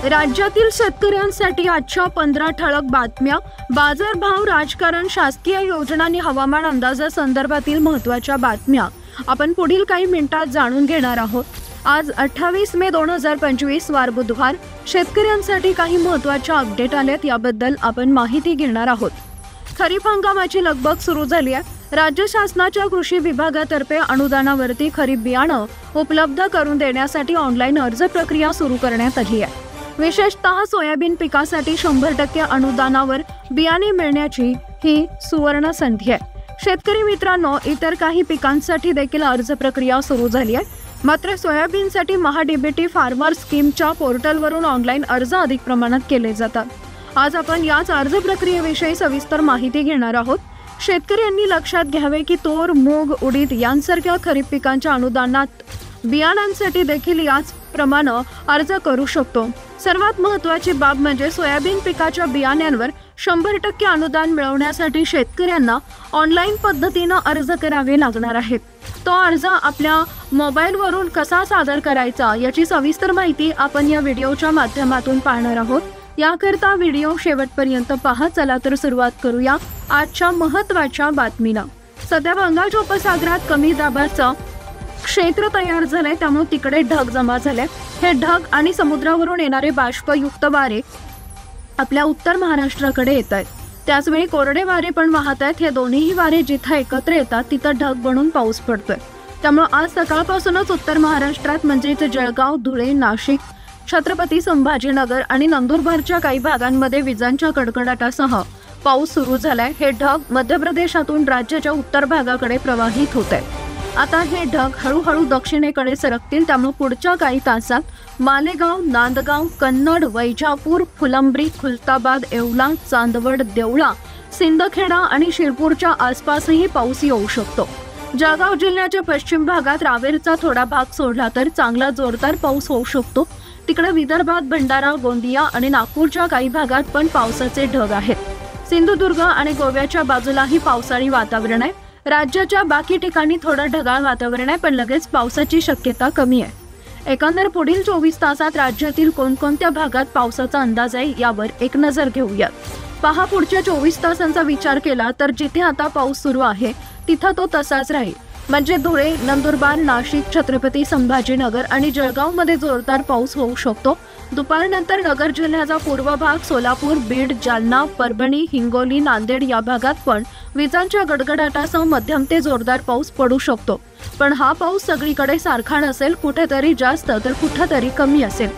राज्यातील शेतकऱ्यांसाठी आजच्या 15 ठळक बातम्या. बाजारभाव, राजकारण, शासकीय योजना आणि हवामान अंदाजासंदर्भातील महत्त्वाच्या बातम्या आपण पुढील काही मिनिटात जाणून घेणार आहोत. आज 28 मे 2025 वार बुधवार. शेतकऱ्यांसाठी काही महत्त्वाच्या अपडेट आलेत, याबद्दल आपण माहिती घेणार आहोत. खरीप हंगामाची लगबग सुरू झाली आहे. राज्य शासनाच्या कृषी विभागातर्फे अनुदानावरती खरीप बियाणं उपलब्ध करून देण्यासाठी ऑनलाईन अर्ज प्रक्रिया सुरू करण्यात आली आहे. विशेषतः सोयाबीन पिकासाठी 100% अनुदानावर बियाणे मिळण्याची ही सुवर्ण संधी आहे. शेतकरी मित्रांनो, इतर काही पिकांसाठी देखील अर्ज प्रक्रिया सुरू झाली आहे. मात्र सोयाबीनसाठी महाडीबीटी फार्मर स्कीमच्या पोर्टलवरून ऑनलाईन अर्ज अधिक प्रमाणात केले जातात. आज आपण याच अर्ज प्रक्रियेविषयी सविस्तर माहिती घेणार आहोत. शेतकऱ्यांनी लक्षात घ्यावे की तूर, मूग, उडीद यांसारख्या खरीप पिकांच्या अनुदानात बियाणांसाठी देखील याच प्रमाणे अर्ज करू शकतो. सर्वात महत्त्वाची बाब म्हणजे सोयाबीन पिकाच्या बियाण्यांवर 100% अनुदान मिळवण्यासाठी शेतकऱ्यांना ऑनलाईन पद्धतीने अर्ज करावे लागणार आहेत. तो अर्ज आपल्या मोबाईलवरून कसा सादर करायचा याची सविस्तर माहिती आपण या व्हिडिओच्या माध्यमातून पाहणार आहोत. याकरता व्हिडिओ शेवटपर्यंत पहा. चला तर सुरुवात करूया आजच्या महत्त्वाच्या बातमीला. सध्या बंगालच्या उपसागरात कमी दाबाचं क्षेत्र तयार झालंय, त्यामुळे तिकडे ढग जमा झाले. हे ढग आणि समुद्रावरून येणारे बाष्पयुक्त वारे आपल्या उत्तर महाराष्ट्राकडे येत आहेत. त्याचवेळी कोरडे वारे पण वाहत आहेत. हे दोन्हीही वारे जिथं एकत्र येतात तिथं ढग बनून पाऊस पडतोय. त्यामुळे आज सकाळपासूनच उत्तर महाराष्ट्रात म्हणजेच जळगाव, धुळे, नाशिक, छत्रपती संभाजीनगर आणि नंदुरबारच्या काही भागांमध्ये विजांच्या कडकडाटासह पाऊस सुरू झालाय. हे ढग मध्य प्रदेशातून राज्याच्या उत्तर भागाकडे प्रवाहित होत आहेत. आता हे ढग हळूहळू दक्षिणेकडे सरकतील. त्यामुळे पुढच्या काही तासात मालेगाव, नांदगाव, कन्नड, वैजापूर, फुलंब्री, खुलताबाद, येवला, चांदवड, देवळा, सिंदखेडा आणि शिरपूरच्या आसपासही पाऊस येऊ शकतो. जळगाव जिल्ह्याच्या पश्चिम भागात रावेरचा थोडा भाग सोडला तर चांगला जोरदार पाऊस होऊ शकतो. तिकडे विदर्भात भंडारा, गोंदिया आणि नागपूरच्या काही भागात पण पावसाचे ढग आहेत. सिंधुदुर्ग आणि गोव्याच्या बाजूलाही पावसाळी वातावरण आहे. राज्याच्या बाकी ठिकाणी थोडं ढगाळ वातावरण आहे, पण लगेच पावसाची शक्यता कमी आहे. एकंदर पुढील 24 तासात राज्यातील कोणकोणत्या भागात पावसाचा अंदाज आहे यावर एक नजर घेऊयात. पहा, पुढच्या 24 तासांचा विचार केला तर जिथे आता पाऊस सुरू आहे तिथं तो तसाच राहील. म्हणजे धुळे, नंदुरबार, नाशिक, छत्रपती संभाजीनगर आणि जळगावमध्ये जोरदार पाऊस होऊ शकतो. दुपारनंतर नगर जिल्ह्याचा पूर्व भाग, सोलापूर, बीड, जालना, परभणी, हिंगोली, नांदेड या भागात पण विजांच्या गडगडाटासह मध्यम ते जोरदार पाऊस पडू शकतो. पण हा पाऊस सगळीकडे सारखा नसेल, कुठेतरी जास्त तर कुठेतरी कमी असेल.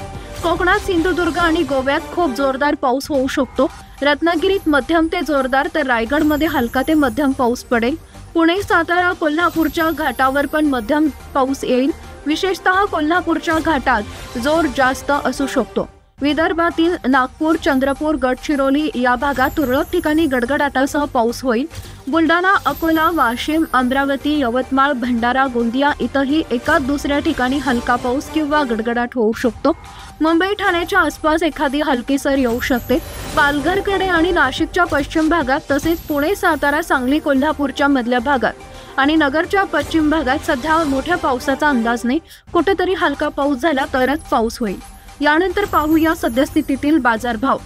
कोकणात, सिंधुदुर्ग आणि गोव्यात खूप जोरदार पाऊस होऊ शकतो. रत्नागिरीत मध्यम ते जोरदार तर रायगडमध्ये हलका ते मध्यम पाऊस पडेल. पुणे, सातारा, कोल्हापूरच्या घाटावर पण मध्यम पाऊस येईल. विशेषतः कोल्हापूरच्या घाटात जोर जास्त असू शकतो. विदर्भातील नागपूर, चंद्रपूर, गडचिरोली या भागात तुरळक ठिकाणी गडगडाटासह पाऊस होईल. बुलढाणा, अकोला, वाशिम, अमरावती, यवतमाळ, भंडारा, गोंदिया इथंही एकाच दुसऱ्या ठिकाणी हलका पाऊस किंवा गडगडाट होऊ शकतो. मुंबई, ठाण्याच्या आसपास एखादी हलकी सर येऊ शकते. पालघरकडे आणि नाशिकच्या पश्चिम भागात तसेच पुणे, सातारा, सांगली, कोल्हापूरच्या मधल्या भागात आणि नगरच्या पश्चिम भागात सध्या मोठ्या पावसाचा अंदाज नाही. कुठेतरी हलका पाऊस झाला तरच पाऊस होईल. यानंतर पाहूया सद्यस्थितीतील बाजारभाव.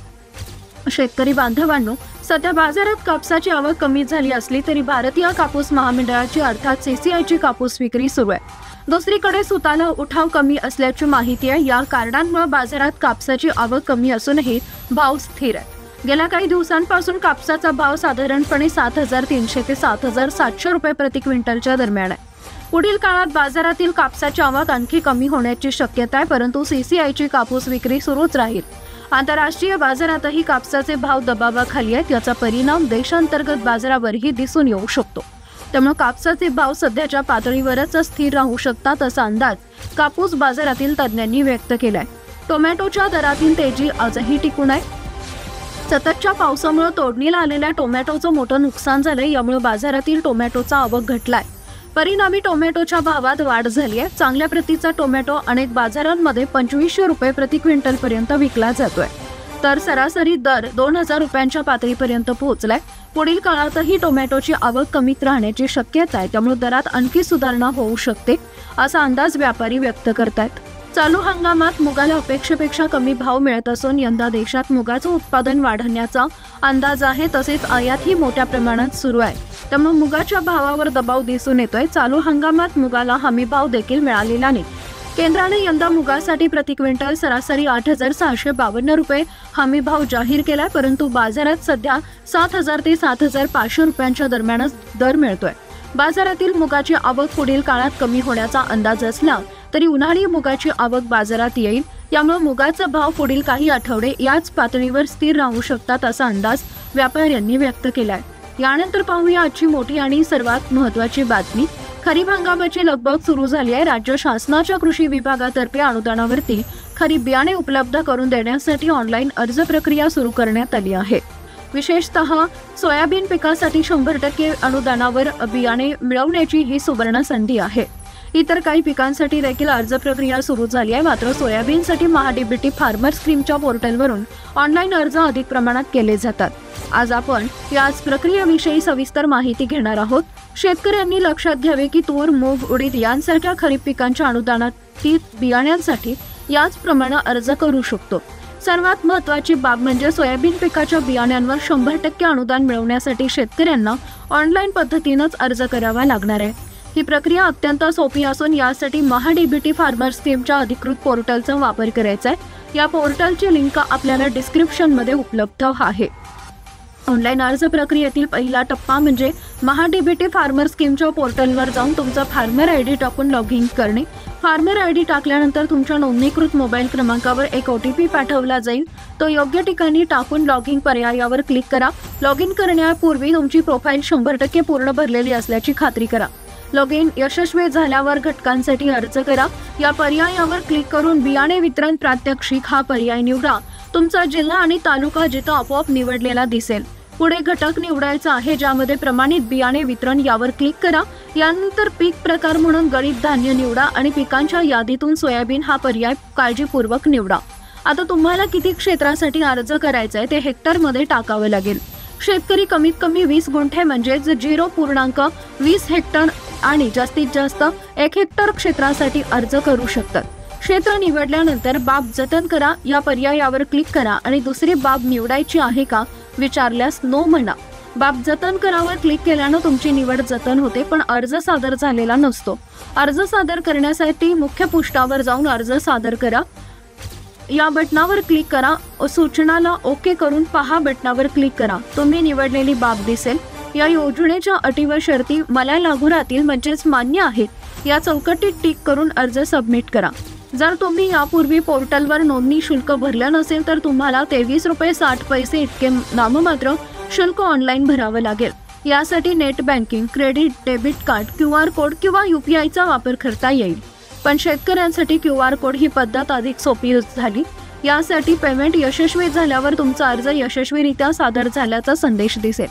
शेतकरी बांधवांनो, सध्या बाजारात कापसाची आवक कमी झाली असली तरी भारतीय कापूस महामंडळाची अर्थात CCIची कापूस विक्री सुरू आहे. दुसरीकडे सुताला उठाव कमी असल्याची माहिती आहे. या कारणांमुळे बाजारात कापसाची आवक कमी असूनही भाव स्थिर आहे. गेल्या काही दिवसांपासून कापसाचा भाव साधारणपणे 7,300 ते 7,700 रुपये प्रति क्विंटलच्या दरम्यान आहे. पुढील काळात बाजारातील कापसाची आवक आणखी कमी होण्याची शक्यता आहे, परंतु CCIची कापूस विक्री सुरूच राहील. आंतरराष्ट्रीय बाजारातही कापसाचे भाव दबावाखाली आहेत. याचा परिणाम देशांतर्गत बाजारावरही दिसून येऊ शकतो. त्यामुळे कापसाचे भाव सध्याच्या पातळीवरच स्थिर राहू शकतात असा अंदाज कापूस बाजारातील तज्ज्ञांनी व्यक्त केलाय. टोमॅटोच्या दरातील तेजी आजही टिकून आहे. सततच्या पावसामुळे तोडणीला आलेल्या टोमॅटोचं मोठं नुकसान झालंय. यामुळे बाजारातील टोमॅटोचा आवक घटलाय. परिणामी टोमॅटोच्या भावात वाढ झाली आहे. चांगल्या प्रतीचा टोमॅटो अनेक बाजारांमध्ये 2500 रुपये प्रति क्विंटल पर्यंत विकला जातोय, तर सरासरी दर 2000 रुपयांच्या पातळीपर्यंत पोहोचलाय. पुढील काळातही टोमॅटोची आवक कमीत राहण्याची शक्यता आहे. त्यामुळे दरात आणखी सुधारणा होऊ शकते असा अंदाज व्यापारी व्यक्त करतात. चालू हंगामात मुगाला अपेक्षेपेक्षा कमी भाव मिळत असून यंदा देशात मुगाचं उत्पादन वाढण्याचा अंदाज आहे. तसेच आयातही मोठ्या प्रमाणात सुरू आहे. त्यामुळे मुगाच्या भावावर दबाव दिसून येतोय. चालू हंगामात मुगाला हमी भाव देखील मिळालेला नाही. केंद्राने यंदा मुगासाठी प्रति क्विंटल सरासरी 8,652 रुपये हमी भाव जाहीर केलाय, परंतु बाजारात सध्या 7,000 ते 7,500 रुपयांच्या दरम्यानच दर मिळतोय. बाजारातील मुगाची आवक पुढील काळात कमी होण्याचा अंदाज असला तरी उन्हाळी मुगाची आवक बाजारात येईल. यामुळे मुगाचा भाव पुढील काही आठवडे याच पातळीवर स्थिर राहू शकतात असा अंदाज व्यापाऱ्यांनी व्यक्त केलाय. यानंतर पाहूया आजची मोठी आणि सर्वात महत्त्वाची बातमी. खरीप हंगामाची लगबग सुरू झाली आहे. राज्य शासनाच्या कृषी विभागातर्फे अनुदानावरती खरीप बियाणे उपलब्ध करून देण्यासाठी ऑनलाईन अर्ज प्रक्रिया सुरू करण्यात आली आहे. विशेषतः सोयाबीन पिकासाठी 100% अनुदानावर बियाणे मिळवण्याची ही सुवर्ण संधी आहे. इतर काही पिकांसाठी देखील अर्ज प्रक्रिया सुरू झाली आहे. मात्र सोयाबीनसाठी महाडीबीटी फार्मर स्कीमच्या पोर्टलवरून ऑनलाईन अर्ज अधिक प्रमाणात केले जातात. आज आपण याच प्रक्रियेविषयी सविस्तर माहिती घेणार आहोत. शेतकऱ्यांनी लक्षात घ्यावे की तूर, मूग, उडीद यांसारख्या खरीप पिकांच्या अनुदानातील बियाण्यांसाठी याचप्रमाणे अर्ज करू शकतो. सर्वात महत्त्वाची बाब म्हणजे सोयाबीन पिकाच्या बियाण्यांवर 100% अनुदान मिळवण्यासाठी शेतकऱ्यांना ऑनलाईन पद्धतीनेच अर्ज करावा लागणार आहे. ही प्रक्रिया अत्यंत सोपी असून यासाठी महाडीबीटी फार्मर स्कीमच्या अधिकृत पोर्टलचा वापर करायचा आहे. या पोर्टलची लिंक आपल्याला डिस्क्रिप्शनमध्ये उपलब्ध आहे. ऑनलाईन अर्ज प्रक्रियेतील पहिला टप्पा म्हणजे महाडीबीटी फार्मर स्कीमच्या पोर्टलवर जाऊन तुमचा फार्मर ID टाकून लॉग इन करणे. फार्मर ID टाकल्यानंतर तुमच्या नोंदणीकृत मोबाईल क्रमांकावर एक OTP पाठवला जाईल. तो योग्य ठिकाणी टाकून लॉग इन पर्यायावर क्लिक करा. लॉग इन करण्यापूर्वी तुमची प्रोफाईल 100% पूर्ण भरलेली असल्याची खात्री करा. लॉग इन यशस्वी झाल्यावर घटकांसाठी अर्ज करा या पर्यायावर क्लिक करून बियाणे वितरण प्रात्यक्षिक हा पर्याय निवडा. तुमचा जिल्हा आणि तालुका जिथं आपोआप निवडलेला दिसेल. पुढे घटक निवडायचा आहे ज्यामध्ये प्रमाणित बियाणे वितरण यावर क्लिक करा. यानंतर पीक प्रकार म्हणून गळीत धान्य निवडा आणि पिकांच्या यादीतून सोयाबीन हा पर्याय काळजीपूर्वक निवडा. आता तुम्हाला किती क्षेत्रासाठी अर्ज करायचा आहे ते हेक्टरमध्ये टाकावं लागेल. शेतकरी कमीत कमी 20 गुंठे म्हणजेच 0.20 हेक्टर आणि जास्तीत जास्त 1 हेक्टर क्षेत्रासाठी अर्ज करू शकतात. क्षेत्र निवडल्यानंतर बाब जतन करा या पर्यायावर क्लिक करा आणि दुसरी बाब निवडायची आहे का विचारल्यास नो म्हणा. बाब जतन करावर क्लिक केल्यानं तुमची निवड जतन होते, पण अर्ज सादर झालेला नसतो. अर्ज सादर करण्यासाठी मुख्य पृष्ठावर जाऊन अर्ज सादर करा या बटनावर क्लिक करा. सूचनाला ओके करून पहा बटनावर क्लिक करा. तुम्ही निवडलेली बाब दिसेल. या योजनेच्या अटी व शर्ती मला लागू राहतील म्हणजेच मान्य आहेत या चौकटीत टिक करून अर्ज सबमिट करा. जर तुम्ही यापूर्वी पोर्टलवर नोंदणी शुल्क भरलं नसेल तर तुम्हाला 23 रुपये 60 पैसे इतके नाममात्र शुल्क ऑनलाईन भरावं लागेल. यासाठी net banking, credit, debit card, QR code किंवा UPIचा वापर करता येईल. पण शेतकऱ्यांसाठी QR कोड ही पद्धत अधिक सोपी झाली. यासाठी पेमेंट यशस्वी झाल्यावर तुमचा अर्ज यशस्वीरित्या सादर झाल्याचा संदेश दिसेल.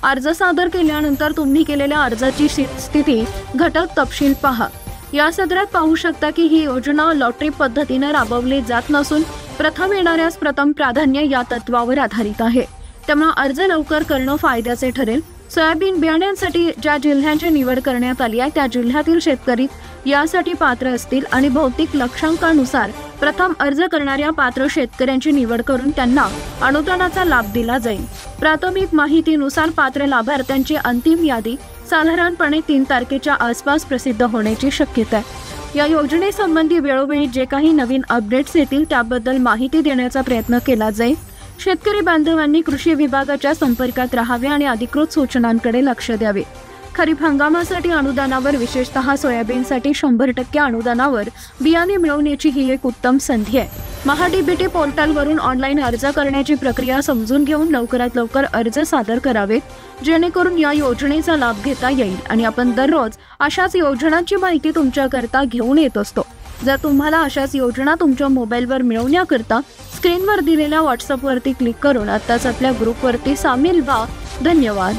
अर्ज सादर केल्यानंतर तुम्ही केलेल्या अर्जाची स्थिती घटक तपशील पहा. या सदरात पाहू शकता की ही योजना लॉटरी पद्धतीने राबवली जात नसून प्रथम येणाऱ्यास प्रथम प्राधान्य या तत्वावर आधारित आहे. त्यामुळे अर्ज लवकर करणं फायद्याचे ठरेल. सोयाबीन बियाण्यांसाठी ज्या जिल्ह्यांची निवड करण्यात आली आहे त्या जिल्ह्यातील शेतकरी यासाठी पात्र असतील आणि भौतिक लक्षांकानुसार प्रथम अर्ज करणाऱ्या पात्र शेतकऱ्यांची निवड करून त्यांना अनुदानाचा लाभ दिला जाईल. प्राथमिक माहितीनुसार पात्र लाभार्थ्यांची अंतिम यादी साधारणपणे 3 तारखेच्या आसपास प्रसिद्ध होण्याची शक्यता आहे. या योजनेसंबंधी वेळोवेळी जे काही नवीन अपडेट्स येतील त्याबद्दल माहिती देण्याचा प्रयत्न केला जाईल. शेतकरी बांधवांनी कृषी विभागाच्या संपर्कात राहावे आणि अधिकृत सूचनांकडे लक्ष द्यावे. खरीप हंगामासाठी अनुदानावर विशेषतः सोयाबीनसाठी 100% अनुदानावर बियाणे मिळवण्याची ही एक उत्तम संधी आहे. महाडीबीटी पोर्टलवरून ऑनलाईन अर्ज करण्याची प्रक्रिया समजून घेऊन लवकरात लवकर अर्ज सादर करावेत जेणेकरून या योजनेचा लाभ घेता येईल आणि आपण दररोज अशाच योजनांची माहिती तुमच्याकरता घेऊन येत असतो. जर तुम्हाला अशाच योजना तुमच्या मोबाईलवर मिळवण्याकरता स्क्रीनवर दिलेल्या व्हॉट्सअपवरती क्लिक करून आत्ताच आपल्या ग्रुपवरती सामील व्हा. धन्यवाद.